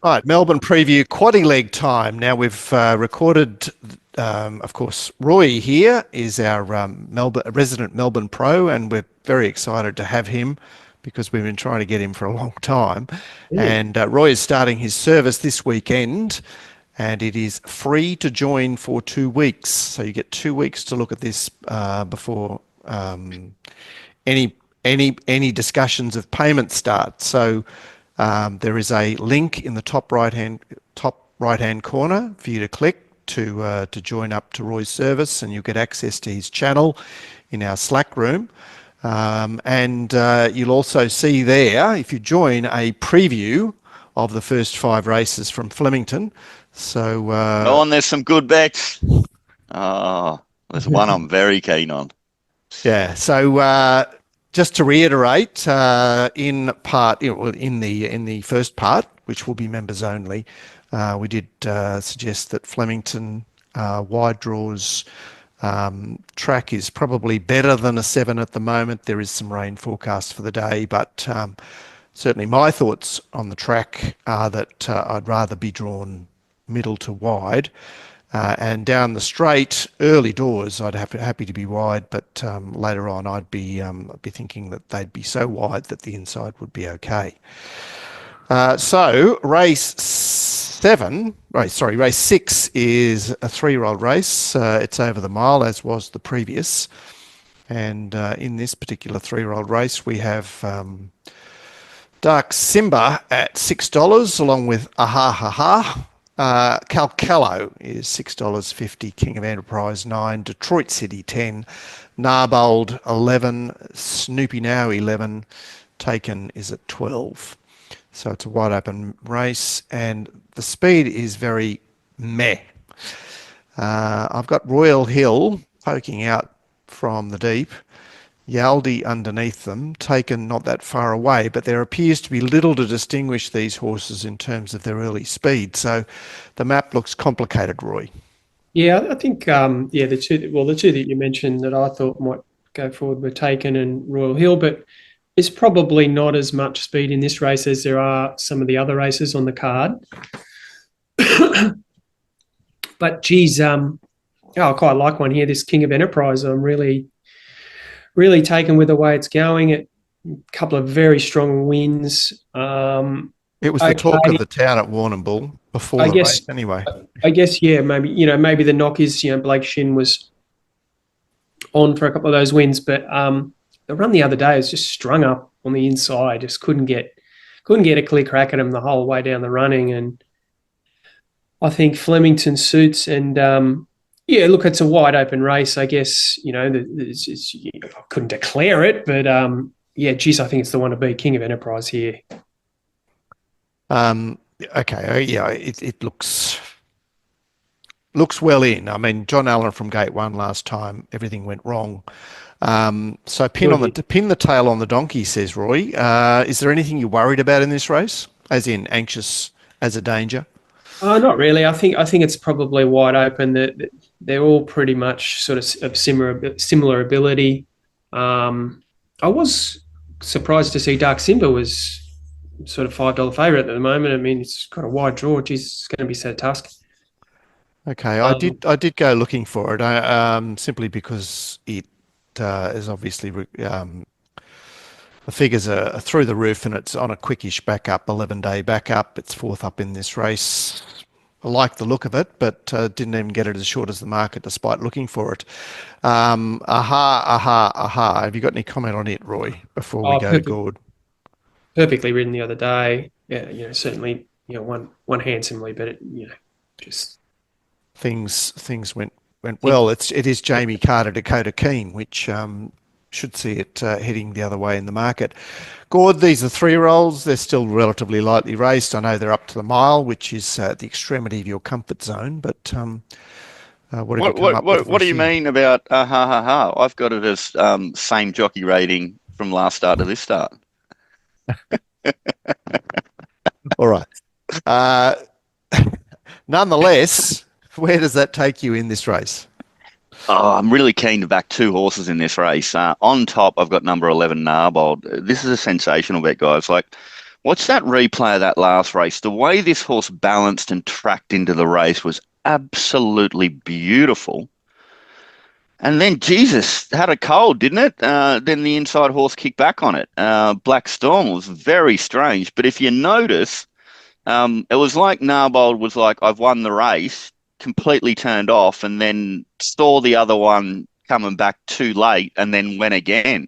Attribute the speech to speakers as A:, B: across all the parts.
A: Right, Melbourne preview quaddie leg time. Now we've recorded, of course, Roy here is our resident Melbourne Pro, and we're very excited to have him because we've been trying to get him for a long time.
B: Yeah.
A: And Roy is starting his service this weekend, and it is free to join for 2 weeks. So you get 2 weeks to look at this before any discussions of payment start. So there is a link in the top right hand corner for you to click to join up to Roy's service, and you'll get access to his channel in our Slack room. And you'll also see there, if you join, a preview of the first 5 races from Flemington. So
C: Go on, there's some good bets. Oh, there's one I'm very keen on.
A: Yeah. So just to reiterate, in the first part, which will be members only, we did suggest that Flemington wide draws track is probably better than a 7 at the moment. There is some rain forecast for the day, but certainly my thoughts on the track are that I'd rather be drawn middle to wide. And down the straight, early doors, I'd happy to be wide, but later on, I'd be thinking that they'd be so wide that the inside would be okay. So race 6 is a 3-year-old race. It's over the mile, as was the previous. And in this particular 3-year-old race, we have Dark Simba at $6, along with Aha Ha Ha. Calcalo is $6.50, King of Enterprise $9, Detroit City $10, Narbold $11, Snoopy Now $11, Taken is at $12. So it's a wide open race, and the speed is very meh. I've got Royal Hill poking out from the deep, Yaldi underneath them, Taken not that far away, but there appears to be little to distinguish these horses in terms of their early speed. So the map looks complicated, Roy.
B: Yeah, I think the two that you mentioned that I thought might go forward were Taken and Royal Hill, but there's probably not as much speed in this race as there are some of the other races on the card. But geez, I quite like one here, this King of Enterprise. I'm really taken with the way it's going. A couple of very strong wins.
A: It was the talk of the town at Warrnambool before the race, anyway.
B: I guess, yeah, maybe the knock is, Blake Shin was on for a couple of those wins, but the run the other day was just strung up on the inside. Just couldn't get a clear crack at him the whole way down the running, and I think Flemington suits and. Yeah, look, it's a wide open race. I guess, I couldn't declare it, but geez, I think it's the one to beat, King of Enterprise here.
A: Okay, yeah, it looks well in. I mean, John Allen from Gate 1 last time, everything went wrong. So pin the tail on the donkey, says Roy. Is there anything you're worried about in this race, as in anxious as a danger?
B: Not really. I think it's probably wide open. That they're all pretty much sort of similar ability. I was surprised to see Dark Simba was sort of $5 favourite at the moment. I mean, it's got a wide draw. Geez, it's going to be so tusk.
A: Okay, I did go looking for it simply because it is obviously the figures are through the roof, and it's on a quickish backup, 11-day backup. It's 4th up in this race. I like the look of it, but didn't even get it as short as the market despite looking for it. Aha. Have you got any comment on it, Roy, before we go to Gord?
B: Perfectly ridden the other day. Yeah, certainly, one handsomely, but it, just
A: things went well. It is Jamie Carter, Dakota Keen, which should see it heading the other way in the market. Gord, these are 3-year-olds. They're still relatively lightly raced. I know they're up to the mile, which is the extremity of your comfort zone. But
C: what do you mean about ha? I've got it as same jockey rating from last start to this start.
A: All right. Nonetheless, where does that take you in this race?
C: Oh, I'm really keen to back 2 horses in this race. On top, I've got number 11, Narbold. This is a sensational bet, guys. Like, Watch that replay of that last race. The way this horse balanced and tracked into the race was absolutely beautiful. And then, Jesus, had a cold, didn't it? Then the inside horse kicked back on it. Black Storm was very strange. But if you notice, it was like Narbold was like, I've won the race, completely turned off, and then saw the other one coming back too late and then went again.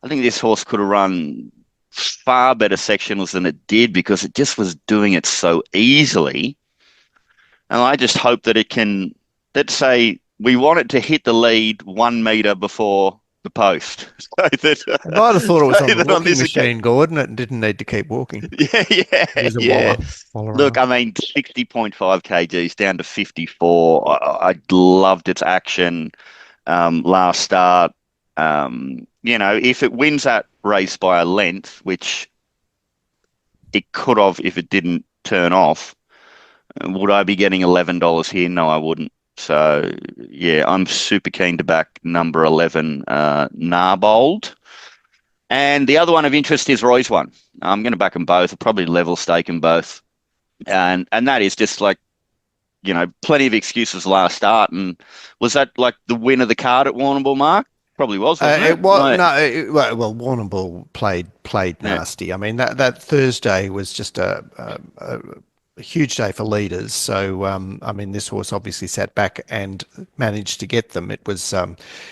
C: I think this horse could have run far better sectionals than it did because it just was doing it so easily. And I just hope that it can, let's say, we want it to hit the lead 1 metre before the post. So that,
A: I might have thought it was on the
C: that on
A: walking
C: this
A: machine, Gordon, and didn't need to keep walking.
C: Yeah. Look, I mean, 60.5 kgs down to 54. I loved its action last start. If it wins that race by a length, which it could have if it didn't turn off, would I be getting $11 here? No, I wouldn't. So, yeah, I'm super keen to back number 11, Narbold. And the other one of interest is Roy's one. I'm going to back them both. I'll probably level stake them both. And that is just like, plenty of excuses last start. And was that like the win of the card at Warrnambool, Mark? Probably was, wasn't it?
A: Well, Warrnambool played nasty. I mean, that Thursday was just a huge day for leaders. So, I mean, this horse obviously sat back and managed to get them. It was,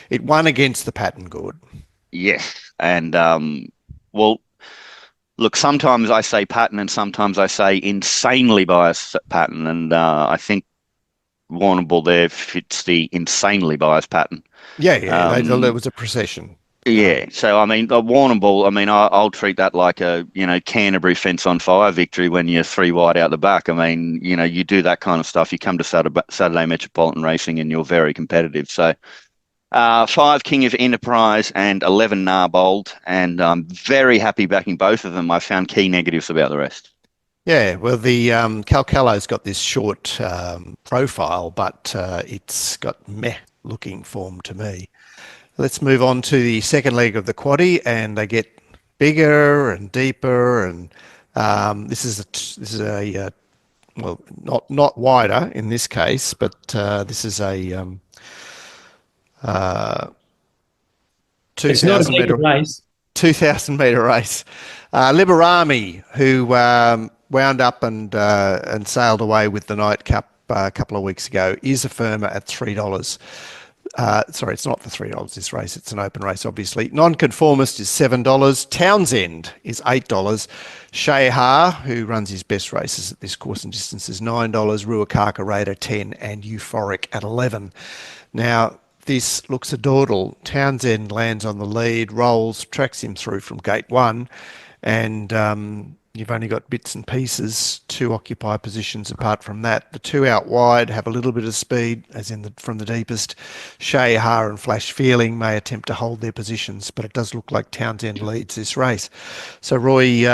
A: it won against the pattern, Gord.
C: Yes. And, well, look, sometimes I say pattern and sometimes I say insanely biased pattern. And I think Warrnambool there fits the insanely biased pattern.
A: Yeah. There was a procession.
C: Yeah, so I mean, the Warrnambool, I mean, I'll treat that like a, Canterbury fence on fire victory when you're 3 wide out the back. I mean, you do that kind of stuff. You come to Saturday Metropolitan Racing and you're very competitive. So 5 King of Enterprise and 11 Narbold, and I'm very happy backing both of them. I found key negatives about the rest.
A: Yeah, well, the Calcalo's got this short profile, but it's got meh-looking form to me. Let's move on to the second leg of the quaddie, and they get bigger and deeper. And this is a well, not wider in this case, but this is a 2,000 meter race. 2,000 meter race. Liberami, who wound up and sailed away with the Night Cup a couple of weeks ago, is a firmer at $3. Sorry, it's not for $3 this race. It's an open race, obviously. Nonconformist is $7. Townsend is $8. Shahar, who runs his best races at this course and distance, is $9. Ruakaka Raider, $10. And Euphoric at $11. Now, this looks a dawdle. Townsend lands on the lead, rolls, tracks him through from gate 1, and you've only got bits and pieces to occupy positions apart from that. The 2 out wide have a little bit of speed, as in from the deepest. Shahar and Flash Feeling may attempt to hold their positions, but it does look like Townsend leads this race. So, Roy,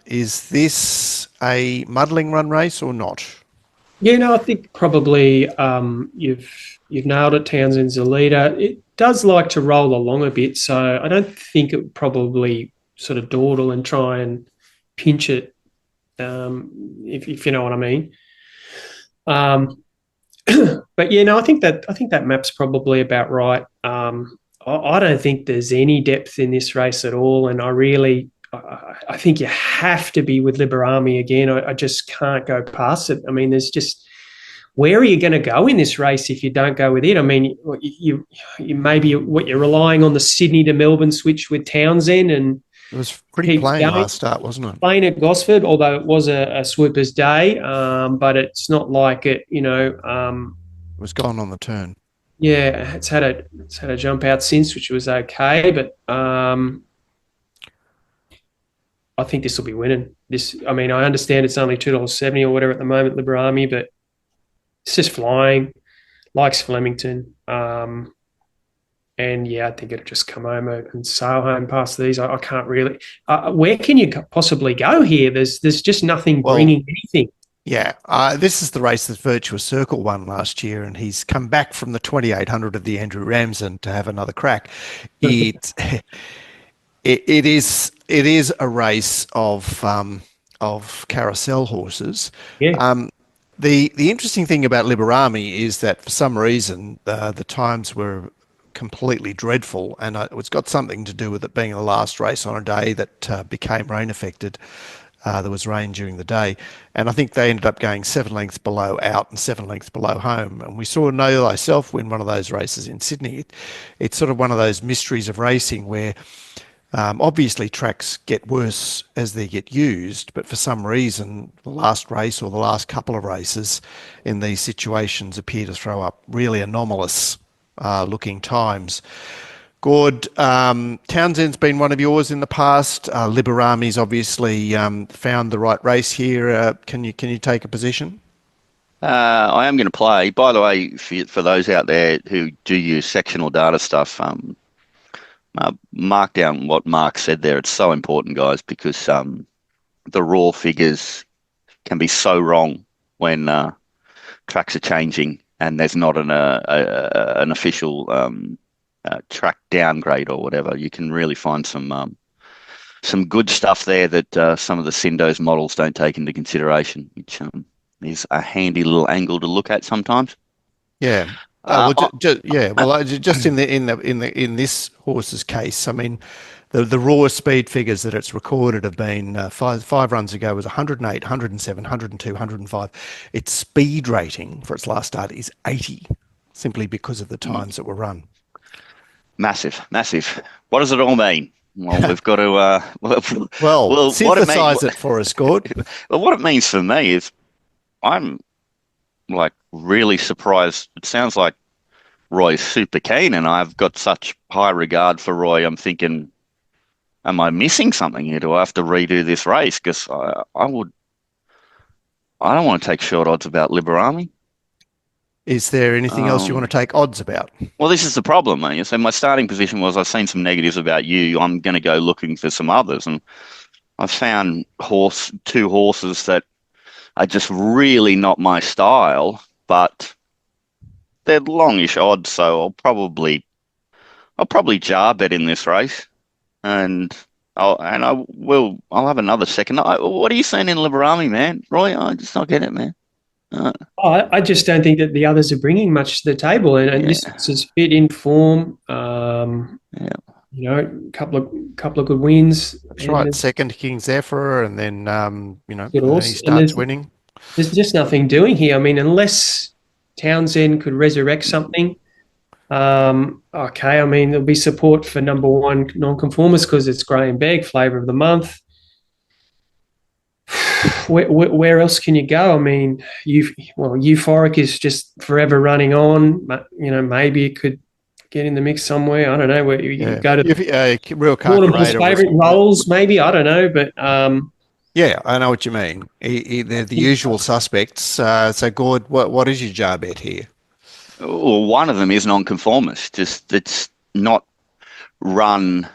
A: is this a muddling run race or not?
B: Yeah, no, I think probably you've nailed it. Townsend's the leader. It does like to roll along a bit, so I don't think it would probably sort of dawdle and try and pinch it, if you know what I mean. But yeah, no, I think that map's probably about right. I don't think there's any depth in this race at all, and I think you have to be with Liberami again. I just can't go past it. I mean, there's just, where are you going to go in this race if you don't go with it? I mean, you maybe you're relying on the Sydney to Melbourne switch with Townsend, and
A: it was pretty plain last start, wasn't it?
B: Plain at Gosford, although it was a swoopers day, but it's not like it. It
A: was gone on the turn.
B: Yeah, it's had a jump out since, which was okay, but I think this will be winning. I mean, I understand it's only $2.70 or whatever at the moment, Liberami, but it's just flying, likes Flemington. And yeah, I think it'll just come home and sail home past these. I can't really. Where can you possibly go here? There's just nothing bringing anything.
A: Yeah, this is the race that Virtuous Circle won last year, and he's come back from the 2,800 of the Andrew Ramsden to have another crack. It is a race of of carousel horses.
B: Yeah.
A: The interesting thing about Liberami is that for some reason the times were completely dreadful, and it's got something to do with it being the last race on a day that became rain affected. There was rain during the day, and I think they ended up going 7 lengths below out and 7 lengths below home. And we saw Know Thyself win one of those races in Sydney. It's sort of one of those mysteries of racing where obviously tracks get worse as they get used, but for some reason the last race or the last couple of races in these situations appear to throw up really anomalous looking times. Gord, Townsend's been one of yours in the past. Liberami's obviously found the right race here. Can you take a position?
C: I am going to play. By the way, for those out there who do use sectional data stuff, mark down what Mark said there. It's so important, guys, because the raw figures can be so wrong when tracks are changing and there's not an official track downgrade or whatever. You can really find some good stuff there that some of the Syndos models don't take into consideration, which is a handy little angle to look at sometimes.
A: Yeah. Just in this horse's case, I mean, the raw speed figures that it's recorded have been five runs ago was 108, 107, 102, 105. Its speed rating for its last start is 80, simply because of the times that were run.
C: Massive. What does it all mean? Well, we've got to
A: synthesize it for us, Gord.
C: Well, what it means for me is I'm like really surprised. It sounds like Roy's super keen, and I've got such high regard for Roy. I'm thinking, am I missing something here? Do I have to redo this race? Because I don't want to take short odds about Liberami.
A: Is there anything else you want to take odds about?
C: Well, this is the problem, mate. So my starting position was I've seen some negatives about you. I'm going to go looking for some others, and I found two horses that are just really not my style, but they're longish odds, so I'll probably jar bet in this race, and I'll have another second. What are you saying in Liberami, man? Roy, I just not get it, man.
B: I just don't think that the others are bringing much to the table, and this is fit in form. You know, couple of good wins.
A: That's right. Second King Zephyr, and then he starts winning.
B: There's just nothing doing here. I mean, unless Townsend could resurrect something. Okay, I mean, there'll be support for number one nonconformist because it's Graham Begg, flavour of the month. Where else can you go? I mean, Euphoric is just forever running on. You know, maybe it could get in the mix somewhere. I don't know where you go to.
A: Real
B: favourite roles, maybe. I don't know, but
A: yeah, I know what you mean. They're the usual suspects. So, Gord, what is your jar bet here?
C: Well, one of them is nonconformist. Just it's not run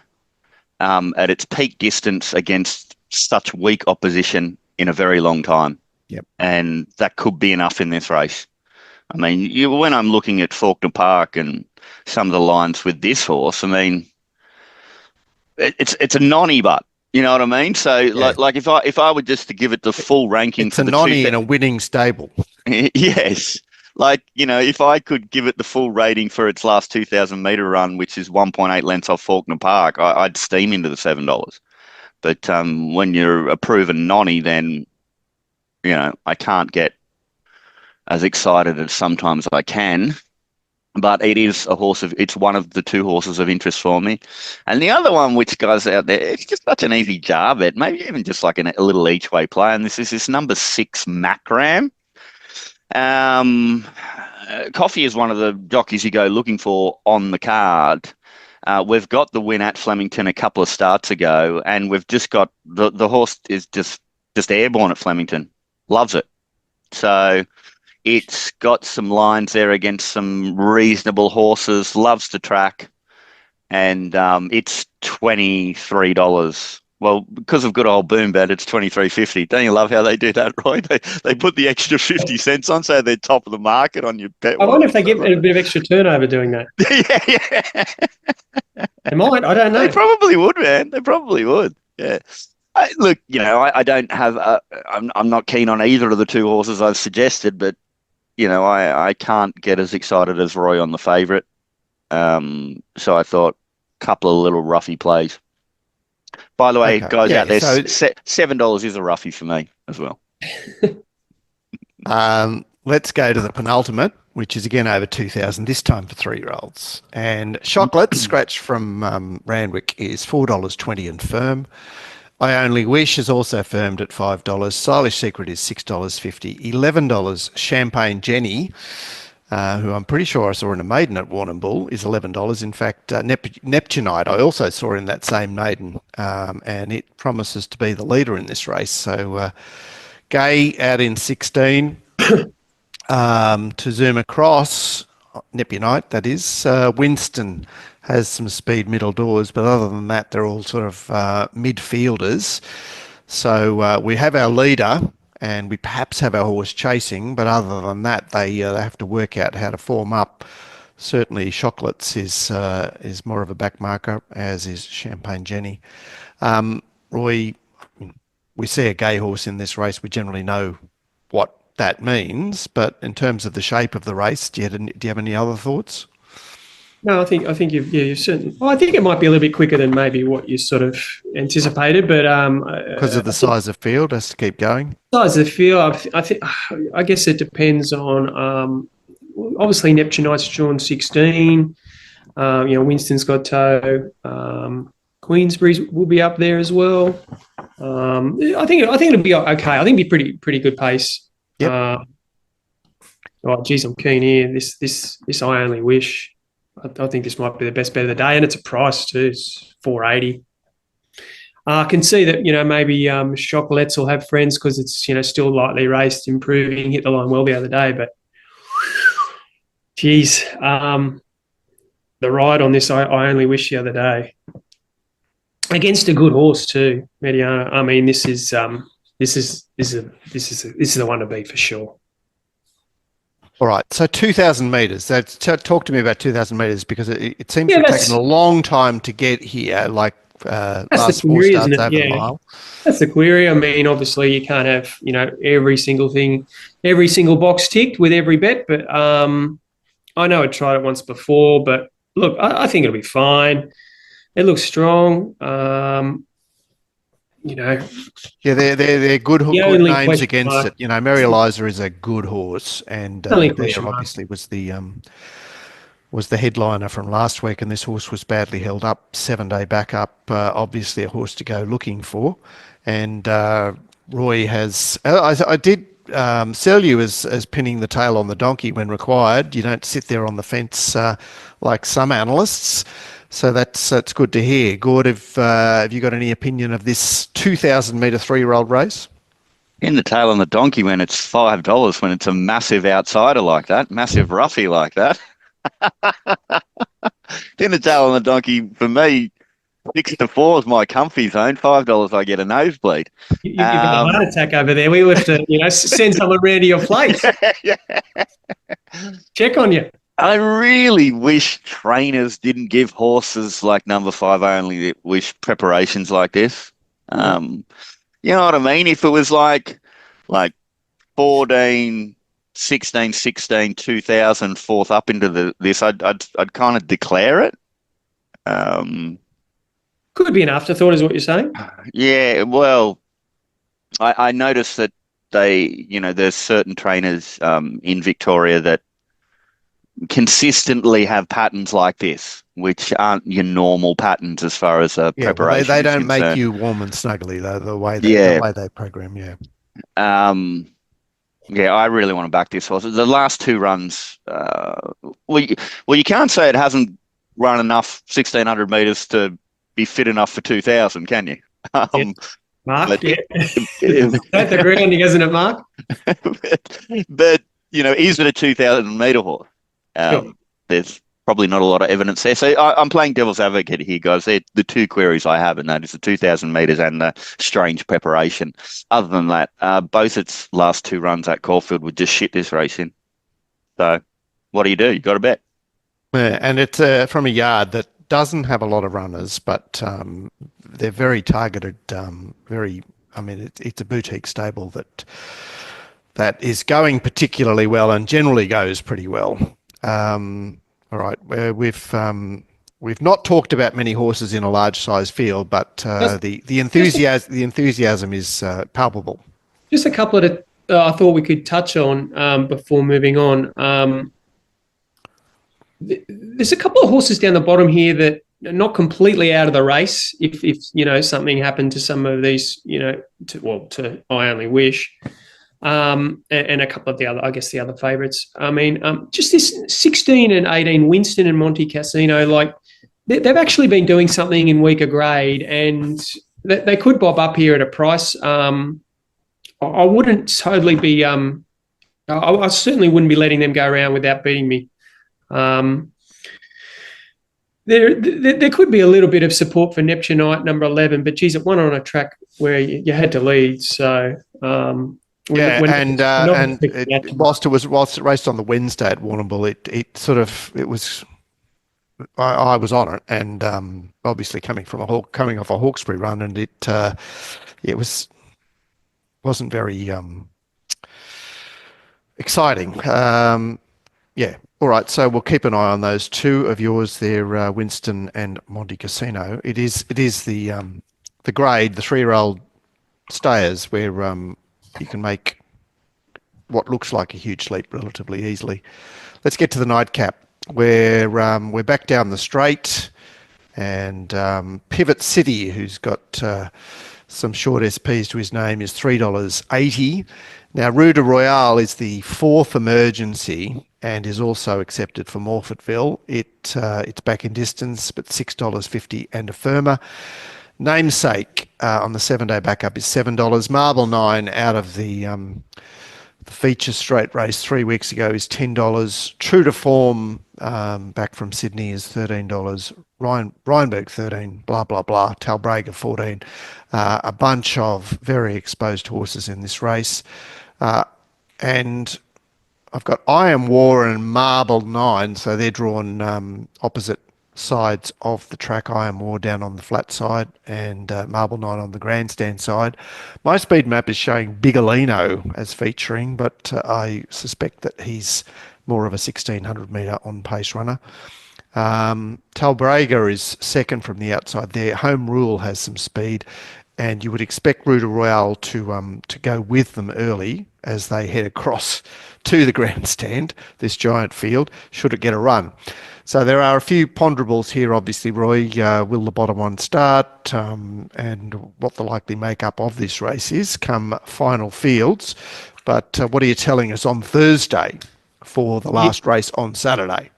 C: at its peak distance against such weak opposition in a very long time.
A: Yep. And
C: that could be enough in this race. I mean, when I'm looking at Faulkner Park and some of the lines with this horse, I mean, it's a nonny, but you know what I mean? So, like if I were just to give it the full ranking,
A: it's a nonny in a winning stable.
C: Yes. Like, you know, if I could give it the full rating for its last 2,000 metre run, which is 1.8 lengths off Faulkner Park, I'd steam into the $7. But when you're a proven nonny, then, you know, I can't get as excited as sometimes I can. But it is it's one of the two horses of interest for me. And the other one, which guys out there, it's just such an easy jar bet, maybe even just like a little each way play. And this is this number 6 Macram. Coffee is one of the jockeys you go looking for on the card. We've got the win at Flemington a couple of starts ago, and we've just got the horse is just airborne at Flemington. Loves it. So it's got some lines there against some reasonable horses, loves to track, and it's $23. Well, because of good old Boom Bet, it's $23.50. Don't you love how they do that, Roy? They put the extra 50 cents on, so they're top of the market on your bet.
B: I wonder if they get a bit of extra turnover doing that.
C: Yeah.
B: They might. I don't know.
C: They probably would, man. They probably would. Yeah. Look, I don't have. I'm not keen on either of the two horses I've suggested, but I can't get as excited as Roy on the favourite. So I thought a couple of little roughy plays. By the way,
A: Okay.
C: guys
A: Yeah,
C: out there,
A: so
C: $7 is a roughie for me as well.
A: let's go to the penultimate, which is again over 2,000, this time for 3-year-olds. And Chocolate, scratch from Randwick, is $4.20 and firm. I Only Wish is also firmed at $5. Stylish Secret is $6.50. $11. Champagne Jenny, who I'm pretty sure I saw in a maiden at Warrnambool, is $11. In fact, Neptunite I also saw in that same maiden, and it promises to be the leader in this race. So Gay out in 16. To zoom across, Neptunite, that is, Winston has some speed middle doors, but other than that, they're all sort of midfielders. So we have our leader, and we perhaps have our horse chasing, but other than that, they have to work out how to form up. Certainly, Chocolates is more of a back marker, as is Champagne Jenny. Roy, we see a Gay horse in this race, we generally know what that means, but in terms of the shape of the race, do you have any other thoughts?
B: No, I think you've certainly. Well, I think it might be a little bit quicker than maybe what you sort of anticipated, but
A: Because of the size of field, has to keep going.
B: size of the field, I guess it depends on. Obviously, Neptunite's drawn 16. Winston's got toe. Queensbury's will be up there as well. I think it'll be okay. I think it'll be pretty good pace.
A: Yep.
B: Oh, geez, I'm keen here. This I Only Wish. I think this might be the best bet of the day, and it's a price too. It's $4.80. I can see that maybe Chocolates will have friends because it's still lightly raced, improving, hit the line well the other day. But geez, the ride on this I Only Wish the other day against a good horse too, Mediana. I mean, this is the one to beat for sure.
A: All right, so 2,000 metres. Talk to me about 2,000 metres, because it seems to have taken a long time to get here, like last four
B: query,
A: starts over the mile.
B: That's the query. I mean, obviously you can't have, every single box ticked with every bet, but I know I tried it once before, but look, I think it'll be fine. It looks strong.
A: Yeah, they're good names against it. Mary Eliza is a good horse, and there obviously was the headliner from last week, and this horse was badly held up, 7-day backup. Obviously, a horse to go looking for, and Roy has. I did sell you as pinning the tail on the donkey when required. You don't sit there on the fence like some analysts. So that's good to hear. Gord, have you got any opinion of this 2,000 metre 3-year-old race?
C: In the tail on the donkey when it's $5, when it's a massive outsider like that, massive roughie like that. In the tail on the donkey, for me, 6 to 4 is my comfy zone. $5, I get a nosebleed.
B: You've got a heart attack over there. We will have to, send someone round to your place.
C: Yeah.
B: Check on you.
C: I really wish trainers didn't give horses like number 5 I Only Wish preparations like this. You know what I mean? If it was like 14, 16, 16, 2000, fourth up into this, I'd kind of declare it.
B: Could be an afterthought, is what you're saying.
C: Yeah, well, I noticed that there's certain trainers in Victoria that consistently have patterns like this, which aren't your normal patterns as far as preparation.
A: They don't make you warm and snuggly though. The way they program,
C: I really want to back this horse. The last 2 runs, you can't say it hasn't run enough 1,600 metres to be fit enough for 2,000, can you?
B: Mark, both agree on you, isn't it, Mark?
C: but is it a 2,000 metre horse?
B: Sure.
C: There's probably not a lot of evidence there. So I'm playing devil's advocate here, guys. They're the 2 queries I have, and that is the 2,000 metres and the strange preparation. Other than that, both its last 2 runs at Caulfield would just shit this race in. So what do? You got to bet.
A: Yeah, and it's from a yard that doesn't have a lot of runners, but they're very targeted. It's a boutique stable that is going particularly well and generally goes pretty well. All right, we've not talked about many horses in a large size field, but the enthusiasm is palpable.
B: Just a couple that I thought we could touch on before moving on. There's a couple of horses down the bottom here that are not completely out of the race. If something happened to some of these, to I Only Wish, and a couple of the other favourites. Just this 16 and 18 Winston and Monte Cassino, like they've actually been doing something in weaker grade, and they could bob up here at a price. I wouldn't totally be. I certainly wouldn't be letting them go around without beating me. There could be a little bit of support for Neptunite, number 11, but geez, it won on a track where you had to lead. So
A: whilst it raced on the Wednesday at Warrnambool, I was on it, and obviously coming off a Hawkesbury run, and it wasn't very exciting. All right, so we'll keep an eye on those two of yours there, Winston and Monte Cassino. It is the grade, the 3-year-old stayers, where you can make what looks like a huge leap relatively easily. Let's get to the nightcap, where we're back down the straight, and Pivot City, who's got some short SPs to his name, is $3.80. Now, Rue de Royale is the 4th emergency and is also accepted for Morfettville. It's back in distance, but $6.50 and a firmer. Namesake on the 7-day backup is $7. Marble 9 out of the feature straight race 3 weeks ago is $10. True to Form back from Sydney is $13. Rheinberg 13, blah, blah, blah. Talbraga 14. A bunch of very exposed horses in this race. And I've got I Am War and Marble 9, so they're drawn opposite sides of the track. I Am War down on the flat side and Marble 9 on the grandstand side. My speed map is showing Bigolino as featuring, but I suspect that he's more of a 1600 metre on-pace runner. Talbraga is second from the outside there. Home Rule has some speed, and you would expect Rue de Royale to go with them early as they head across to the grandstand, this giant field, should it get a run. So there are a few ponderables here, obviously, Roy. Will the bottom one start, and what the likely makeup of this race is come final fields. But what are you telling us on Thursday for the last race on Saturday?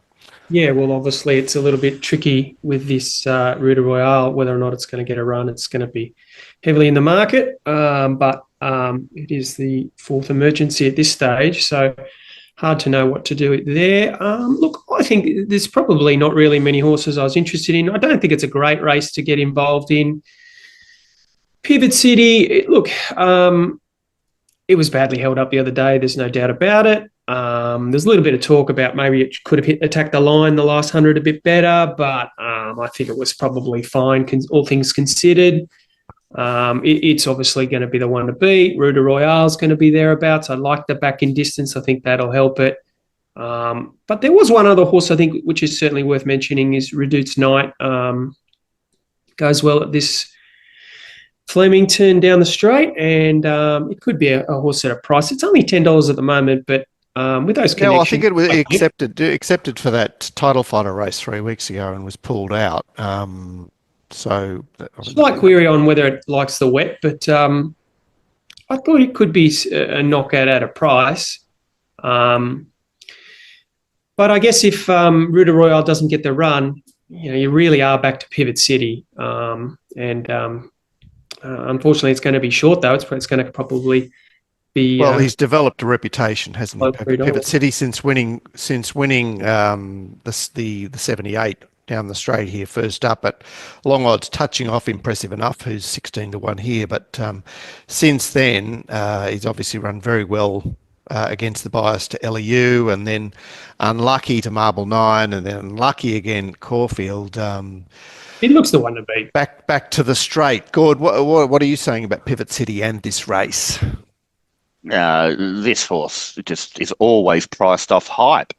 B: Yeah, well, obviously it's a little bit tricky with this Rue de Royale, whether or not it's going to get a run. It's going to be heavily in the market, but it is the 4th emergency at this stage, so hard to know what to do there. Look, I think there's probably not really many horses I was interested in. I don't think it's a great race to get involved in. Pivot City, look, it was badly held up the other day. There's no doubt about it. There's a little bit of talk about maybe it could have attacked the line the last 100 a bit better, but I think it was probably fine, all things considered. It's obviously going to be the one to beat. Rue de Royale is going to be thereabouts. I like the back in distance. I think that'll help it. But there was one other horse I think which is certainly worth mentioning is Redout's Night. Goes well at this Flemington down the straight, and it could be a horse at a price. It's only $10 at the moment, but with those connections...
A: No, I think it was accepted for that title fighter race 3 weeks ago and was pulled out. So
B: slight query on whether it likes the wet, but I thought it could be a knockout at a price. But I guess if Rue de Royale doesn't get the run, you really are back to Pivot City. Unfortunately, it's going to be short, though. It's going to probably be...
A: Well, he's developed a reputation, hasn't he? Pivot City since winning the 78 down the straight here first up at long odds, touching off impressive enough, who's 16-1 here. But since then, he's obviously run very well against the bias to LEU, and then unlucky to Marble 9, and then unlucky again at Caulfield.
B: It looks the one to beat.
A: Back to the straight. Gord, what are you saying about Pivot City and this race?
C: This horse just is always priced off hype,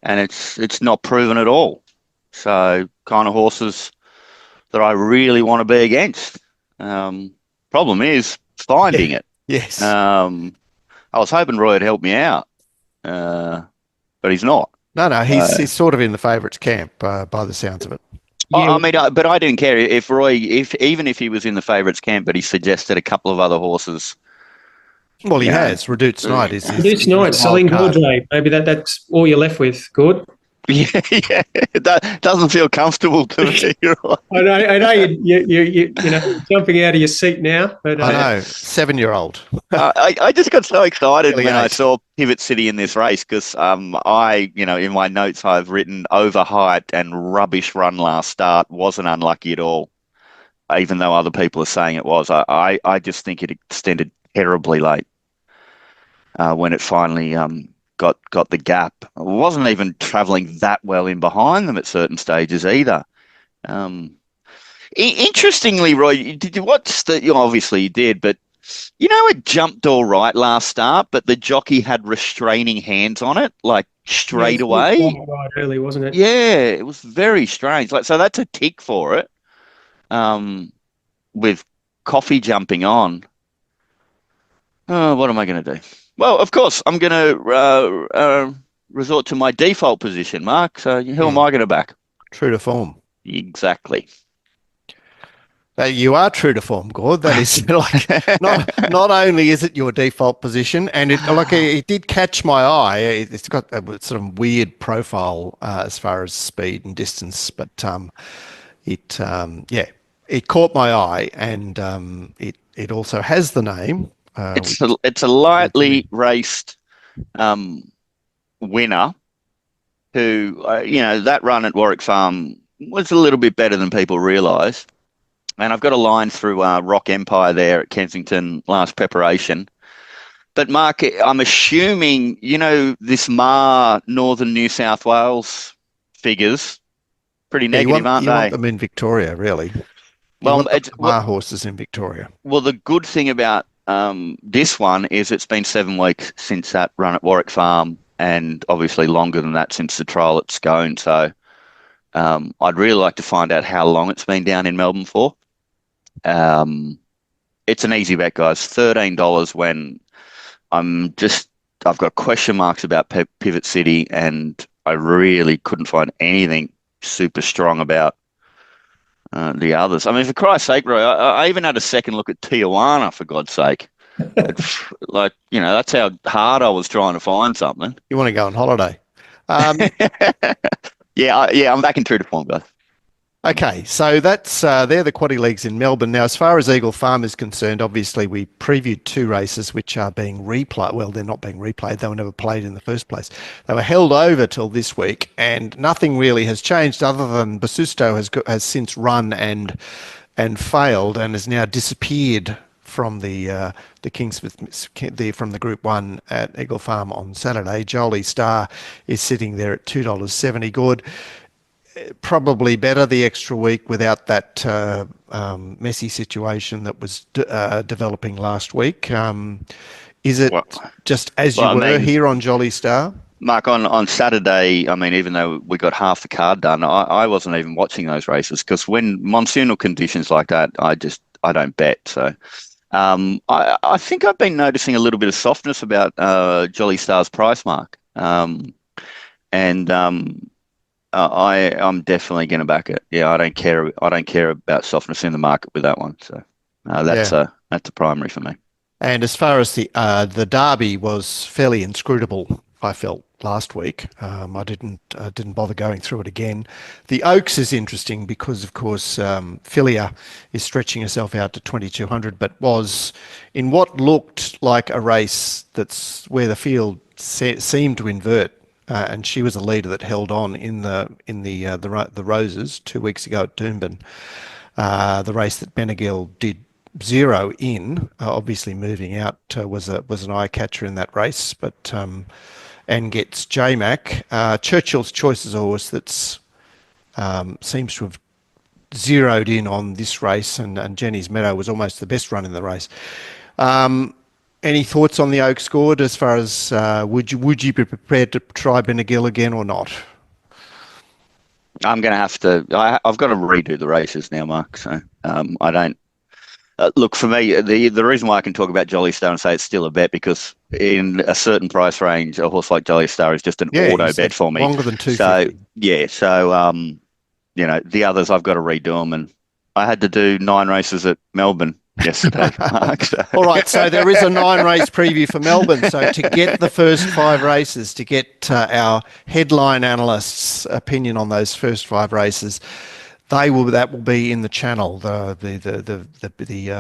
C: and it's not proven at all. So kind of horses that I really want to be against. Problem is finding it.
A: Yes.
C: I was hoping Roy would help me out, but he's not.
A: No, he's sort of in the favourites camp by the sounds of it.
C: Yeah. I mean, but I didn't care if Roy, even if he was in the favourites camp, but he suggested a couple of other horses.
A: Well, he has. Reduced Night is
B: Reduced Night, Celine Gaudret. Maybe that's all you're left with. Good.
C: Yeah, that doesn't feel comfortable to me.
B: I know you jumping out of your seat now. But
A: I know, 7-year-old.
C: I just got so excited
A: Really
C: when I saw Pivot City in this race because in my notes I've written overhyped and rubbish run last start, wasn't unlucky at all, even though other people are saying it was. I just think it extended terribly late when it finally got the gap. I wasn't even travelling that well in behind them at certain stages either. Interestingly, Roy, did you watch obviously you did, but it jumped all right last start, but the jockey had restraining hands on it, like straight away.
B: Right, really, wasn't it?
C: Yeah, it was very strange. So that's a tick for it. With Coffee jumping on. Oh, what am I going to do? Well, of course, I'm going to resort to my default position, Mark. So who am I going to back?
A: True to form.
C: Exactly.
A: You are true to form, Gord. That is not only is it your default position, and it did catch my eye. It's got a sort of weird profile as far as speed and distance, but it caught my eye, and it also has the name.
C: It's a lightly raced winner who, that run at Warwick Farm was a little bit better than people realise. And I've got a line through Rock Empire there at Kensington last preparation. But Mark, I'm assuming, this Northern New South Wales figures, pretty negative, aren't they?
A: You want them in Victoria, really. Horses in Victoria.
C: Well, the good thing about this one is it's been 7 weeks since that run at Warwick Farm, and obviously longer than that since the trial at Scone. So I'd really like to find out how long it's been down in Melbourne for. It's an easy bet, guys. $13 when I've got question marks about Pivot City, and I really couldn't find anything super strong about the others. I mean, for Christ's sake, Roy, I even had a second look at Tijuana, for God's sake. That's how hard I was trying to find something.
A: You want to go on holiday?
C: Yeah, I'm back in true to form, guys.
A: Okay, so that's they're the quaddie leagues in Melbourne. Now, as far as Eagle Farm is concerned, obviously we previewed 2 races which are being replayed. Well, they're not being replayed. They were never played in the first place. They were held over till this week, and nothing really has changed other than Basusto has since run and failed and has now disappeared from the Kingsmith from the Group 1 at Eagle Farm on Saturday. Jolie Star is sitting there at $2.70. Good. Probably better the extra week without that messy situation that was developing last week. Is it just as you were here on Jolly Star?
C: Mark, on Saturday, I mean, even though we got half the card done, I wasn't even watching those races because when monsoonal conditions like that, I don't bet. So I think I've been noticing a little bit of softness about Jolly Star's price, Mark. I'm definitely going to back it. Yeah, I don't care about softness in the market with that one. So that's a primary for me.
A: And as far as the Derby was fairly inscrutable, I felt last week. I didn't bother going through it again. The Oaks is interesting because, of course, Filia is stretching herself out to 2,200, but was in what looked like a race that's where the field seemed to invert. And she was a leader that held on in the Roses 2 weeks ago at Doomben. The race that Benegill did 0 in. Obviously, moving out was an eye catcher in that race, but and gets JMac. Churchill's Choice is a horse that's seems to have zeroed in on this race, and Jenny's Meadow was almost the best run in the race. Any thoughts on the Oaks Gourd as far as would you be prepared to try Benegill again or not?
C: I'm going to have to. I've got to redo the races now, Mark. So I don't. Look, for me, the reason why I can talk about Jolly Star and say it's still a bet, because in a certain price range, a horse like Jolly Star is just an auto bet for me.
A: Longer than 250.
C: So you know, the others I've got to redo them, and I had to do 9 races at Melbourne yesterday, Mark. So.
A: All right, so there is a 9-race preview for Melbourne. So to get the first 5 races, to get our headline analysts' opinion on those first 5 races, that will be in the channel, the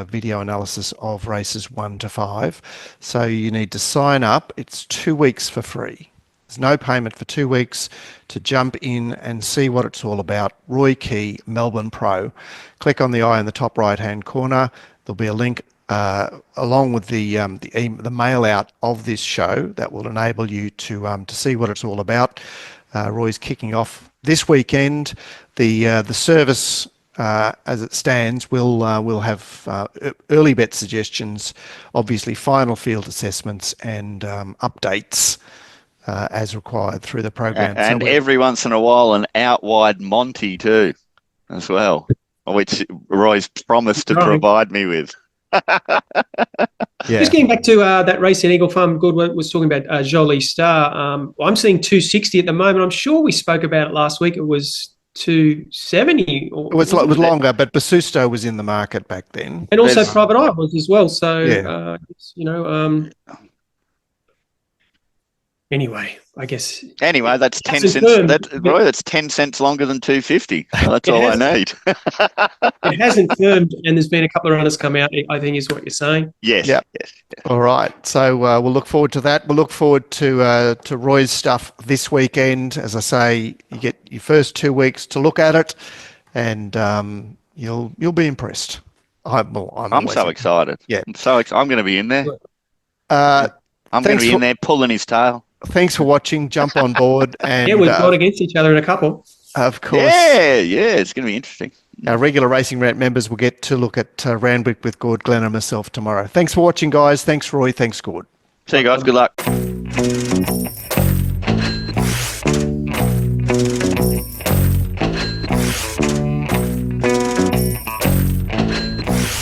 A: video analysis of races 1 to 5. So you need to sign up. It's 2 weeks for free. There's no payment for 2 weeks to jump in and see what it's all about. Roy Key, Melbourne Pro. Click on the eye in the top right-hand corner. There'll be a link along with the mail out of this show that will enable you to see what it's all about. Roy's kicking off this weekend. The service, as it stands, will have early bet suggestions, obviously final field assessments, and updates as required through the program.
C: And every once in a while, an out wide Monty too, as well, which Roy's promised to provide me with.
B: Just getting back to that race in Eagle Farm, Goodwin was talking about Jolie Star. I'm seeing 260 at the moment. I'm sure we spoke about it last week. It was 270.
A: It was longer, but Basusto was in the market back then.
B: And also Private Eye was as well. So, anyway, I guess.
C: Anyway, that's 10 cents. Roy, that's 10 cents longer than 250. That's all I need.
B: It hasn't firmed, and there's been a couple of runners come out, I think is what you're saying.
C: Yes.
A: Yep. Yes. All right. So we'll look forward to that. We'll look forward to Roy's stuff this weekend. As I say, you get your first 2 weeks to look at it, and you'll be impressed. I'm
C: so excited.
A: Yeah.
C: I'm going to be in there. I'm going to be in there pulling his tail.
A: Thanks for watching. Jump on board. And
B: we've gone against each other in a couple.
A: Of course.
C: Yeah, it's going to be interesting.
A: Our regular Racing Rant members will get to look at Randwick with Gord, Glenn and myself tomorrow. Thanks for watching, guys. Thanks, Roy. Thanks, Gord.
C: See you guys. Good luck.